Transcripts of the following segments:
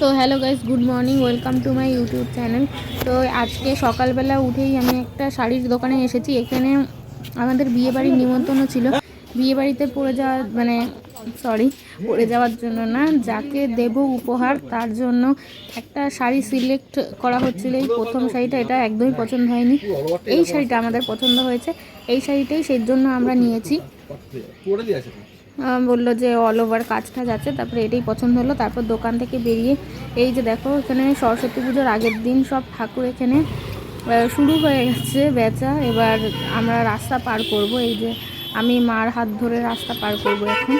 তো hello guys, good morning, welcome to my YouTube channel. তো আজকে সকালবেলা উঠেই আমি একটা শাড়ির দোকানে এসেছি। এখানে আমাদের বিয়েবাড়ির নিমন্ত্রণ ছিল। বিয়েবাড়িতে পরে যাওয়ার জন্য না, যাকে দেব উপহার তার জন্য একটা শাড়ি সিলেক্ট করা হচ্ছিল। এই প্রথম শাড়িটা, এটা একদমই পছন্দ হয়নি। এই শাড়িটা আমাদের পছন্দ হয়েছে, এই শাড়িটাই সেই জন্য আমরা নিয়েছি। বললো যে অল ওভার কাজ টাজ আছে, তারপরে এটাই পছন্দ হলো। তারপর দোকান থেকে বেরিয়ে এই যে দেখো, এখানে সরস্বতী পুজোর আগের দিন সব ঠাকুর এখানে শুরু হয়ে গেছে বেচা। এবার আমরা রাস্তা পার করব, এই যে আমি মার হাত ধরে রাস্তা পার করব এখন।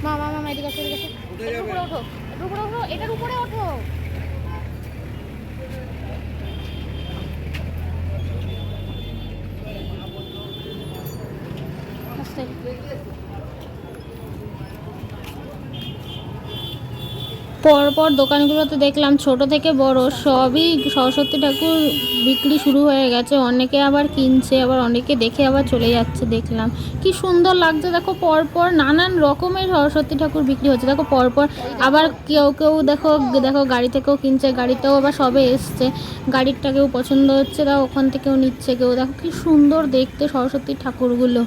মা এদিকে আসো, এটার উপরে ওঠো, এটার উপরে ওঠো। পরপর দোকানগুলোতে দেখলাম ছোট থেকে বড় সবই সরস্বতী ঠাকুর বিক্রি শুরু হয়ে গেছে। অনেকে আবার কিনছে, আবার অনেকে দেখে আবার চলে যাচ্ছে। দেখলাম কি সুন্দর লাগছে, দেখো পরপর নানান রকমের সরস্বতী ঠাকুর বিক্রি হচ্ছে। দেখো পরপর আবার কেউ কেউ দেখো দেখো গাড়ি থেকেও কিনছে, গাড়িতেও আবার সবে এসছে। গাড়িরটা কেউ পছন্দ হচ্ছে, তাও ওখান থেকেও নিচ্ছে কেউ। দেখো কি সুন্দর দেখতে সরস্বতী ঠাকুরগুলো।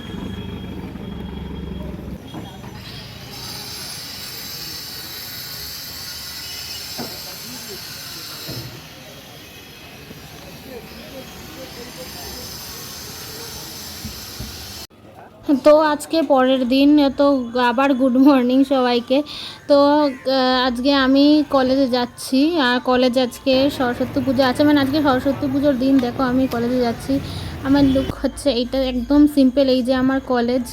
তো আজকে পরের দিন, তো আবার গুড মর্নিং সবাইকে। তো আজকে আমি কলেজে যাচ্ছি, আর কলেজে আজকে সরস্বতী পুজো আছে, মানে আজকে সরস্বতী পুজোর দিন। দেখো আমি কলেজে যাচ্ছি, আমার লুক হচ্ছে এইটা, একদম সিম্পল। এই যে আমার কলেজ,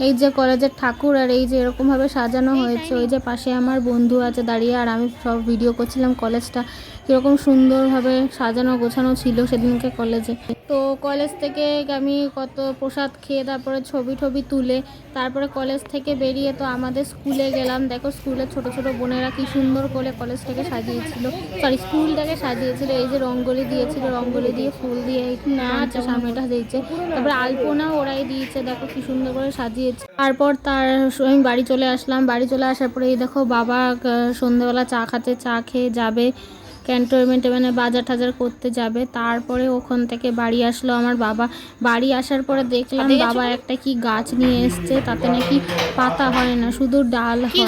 এই যে কলেজের ঠাকুর, আর এই যে এরকমভাবে সাজানো হয়েছে। ওই যে পাশে আমার বন্ধু আছে দাঁড়িয়ে, আর আমি সব ভিডিও করছিলাম কলেজটা কীরকম সুন্দরভাবে সাজানো গোছানো ছিল সেদিনকে কলেজে। তো কলেজ থেকে আমি কত প্রসাদ খেয়ে তারপরে ছবি তুলে তারপরে কলেজ থেকে বেরিয়ে তো আমাদের স্কুলে গেলাম। দেখো স্কুলের ছোট ছোট বোনেরা কি সুন্দর করে কলেজটাকে সাজিয়েছিল, স্কুলটাকে সাজিয়েছিল। এই যে রঙ্গোলি দিয়েছিল, রঙ্গোলি দিয়ে ফুল দিয়ে নাচ সামনেটা দিয়েছে, তারপরে আলপনাও ওরাই দিয়েছে। দেখো কি সুন্দর করে সাজিয়েছে। তারপর আমি বাড়ি চলে আসলাম। বাড়ি চলে আসার পরে এই দেখো বাবা সন্ধ্যেবেলা চা খাচ্ছে, চা খেয়ে যাবে ক্যান্টনমেন্টে, মানে বাজার টাজার করতে যাবে। তারপরে ওখান থেকে বাড়ি আসলো আমার বাবা। বাড়ি আসার পরে দেখলাম বাবা একটা কি গাছ নিয়ে এসছে, তাতে নাকি পাতা হয় না, শুধু ডাল হয়।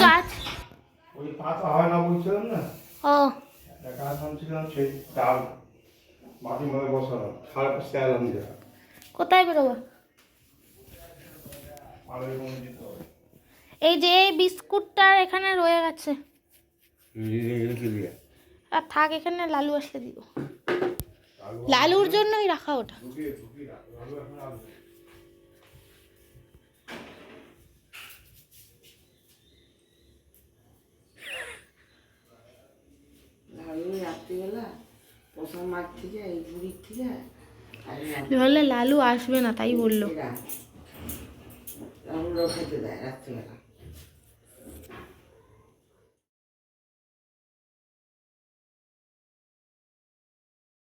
ওই পাতা হয় না বলছিলাম না, ও গাছ আনছিলাম, সেই ডাল মাটি মধ্যে বসানো, সারা স্যাল আমি দেখা। কোথায় বেরোবো? এই যে এই বিস্কুটটা এখানে রয়ে গেছে, আর থাক এখানে, লালু আসলে দিব। লালুর জন্যই রাখা ওটা। বললে লালু আসবে না, তাই বললো।